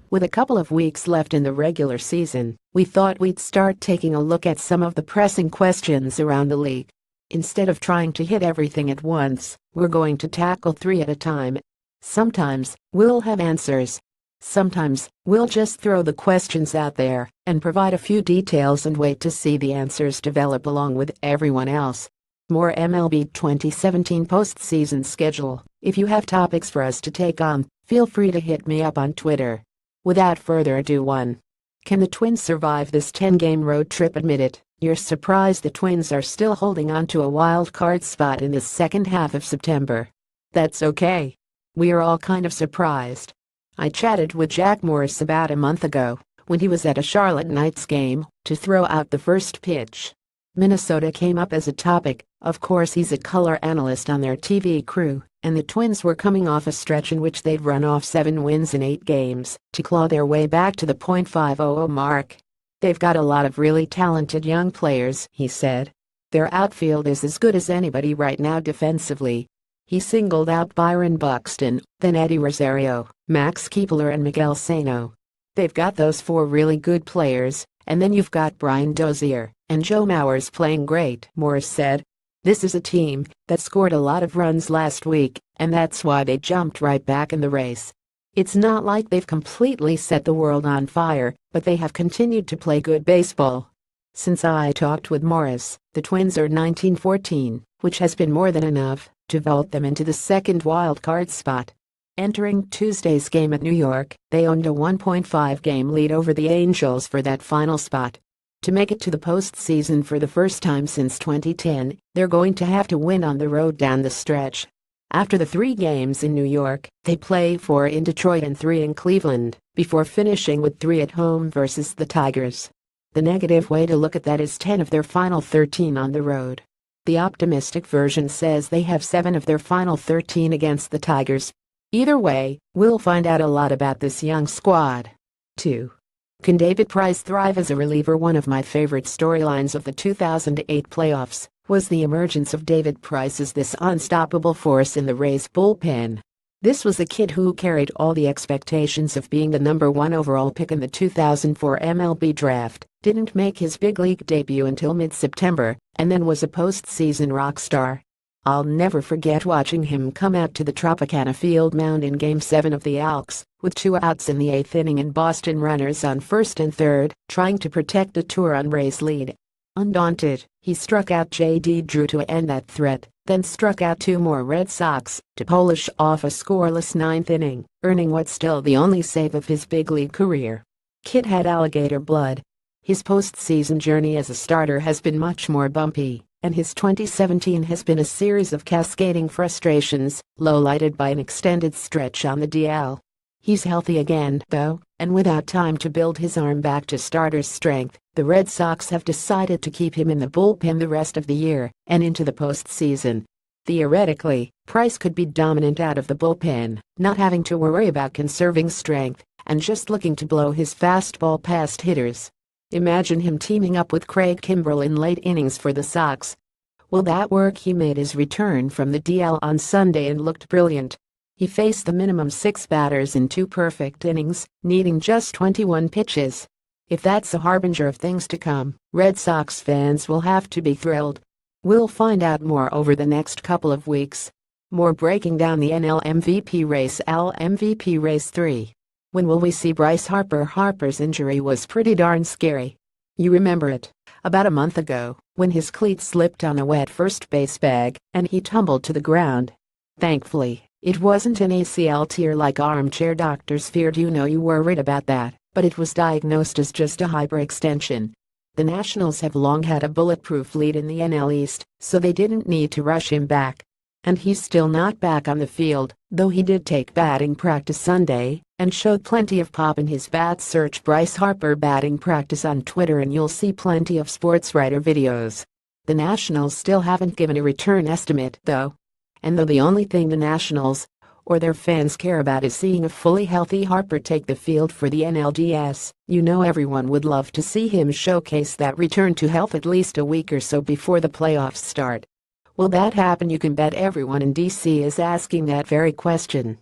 With a couple of weeks left in the regular season, we thought we'd start taking a look at some of the pressing questions around the league. Instead of trying to hit everything at once, we're going to tackle 3 at a time. Sometimes we'll have answers. Sometimes we'll just throw the questions out there and provide a few details and wait to see the answers develop along with everyone else. More MLB 2017 postseason schedule. If you have topics for us to take on, feel free to hit me up on Twitter. Without further ado, 1. Can the Twins survive this 10-game road trip? Admit it, you're surprised the Twins are still holding on to a wild card spot in the second half of September. That's okay. We are all kind of surprised. I chatted with Jack Morris about a month ago when he was at a Charlotte Knights game to throw out the first pitch. Minnesota came up as a topic. Of course, he's a color analyst on their TV crew, and the Twins were coming off a stretch in which they'd run off 7 wins in 8 games to claw their way back to the .500 mark. They've got a lot of really talented young players, he said. Their outfield is as good as anybody right now defensively. He singled out Byron Buxton, then Eddie Rosario, Max Kepler and Miguel Sano. They've got those 4 really good players, and then you've got Brian Dozier and Joe Mauer's playing great, Morris said. This is a team that scored a lot of runs last week, and that's why they jumped right back in the race. It's not like they've completely set the world on fire, but they have continued to play good baseball. Since I talked with Morris, the Twins are 19-14, which has been more than enough to vault them into the second wild card spot. Entering Tuesday's game at New York, they owned a 1.5-game lead over the Angels for that final spot. To make it to the postseason for the first time since 2010, they're going to have to win on the road down the stretch. After the 3 games in New York, they play 4 in Detroit and 3 in Cleveland, before finishing with 3 at home versus the Tigers. The negative way to look at that is 10 of their final 13 on the road. The optimistic version says they have 7 of their final 13 against the Tigers. Either way, we'll find out a lot about this young squad. 2. Can David Price thrive as a reliever? One of my favorite storylines of the 2008 playoffs was the emergence of David Price as this unstoppable force in the Rays bullpen. This was a kid who carried all the expectations of being the number 1 overall pick in the 2004 MLB draft, didn't make his big league debut until mid-September, and then was a postseason rock star. I'll never forget watching him come out to the Tropicana field mound in Game 7 of the Elks, with 2 outs in the 8th inning and Boston runners on first and third, trying to protect a two-run Rays lead. Undaunted, he struck out J.D. Drew to end that threat, then struck out 2 more Red Sox to polish off a scoreless 9th inning, earning what's still the only save of his big league career. Kid had alligator blood. His postseason journey as a starter has been much more bumpy, and his 2017 has been a series of cascading frustrations, low-lighted by an extended stretch on the DL. He's healthy again, though, and without time to build his arm back to starter's strength, the Red Sox have decided to keep him in the bullpen the rest of the year and into the postseason. Theoretically, Price could be dominant out of the bullpen, not having to worry about conserving strength and just looking to blow his fastball past hitters. Imagine him teaming up with Craig Kimbrell in late innings for the Sox. Will that work? He made his return from the DL on Sunday and looked brilliant. He faced the minimum 6 batters in 2 perfect innings, needing just 21 pitches. If that's a harbinger of things to come, Red Sox fans will have to be thrilled. We'll find out more over the next couple of weeks. More breaking down the NL MVP race. AL MVP race 3. When will we see Bryce Harper? Harper's injury was pretty darn scary. You remember it, about a month ago, when his cleat slipped on a wet first base bag and he tumbled to the ground. Thankfully, it wasn't an ACL tear like armchair doctors feared. You worried about that, but it was diagnosed as just a hyperextension. The Nationals have long had a bulletproof lead in the NL East, so they didn't need to rush him back. And he's still not back on the field, though he did take batting practice Sunday and showed plenty of pop in his bat. Search Bryce Harper batting practice on Twitter and you'll see plenty of sportswriter videos. The Nationals still haven't given a return estimate, though. And though the only thing the Nationals or their fans care about is seeing a fully healthy Harper take the field for the NLDS, everyone would love to see him showcase that return to health at least a week or so before the playoffs start. Will that happen? You can bet everyone in DC is asking that very question.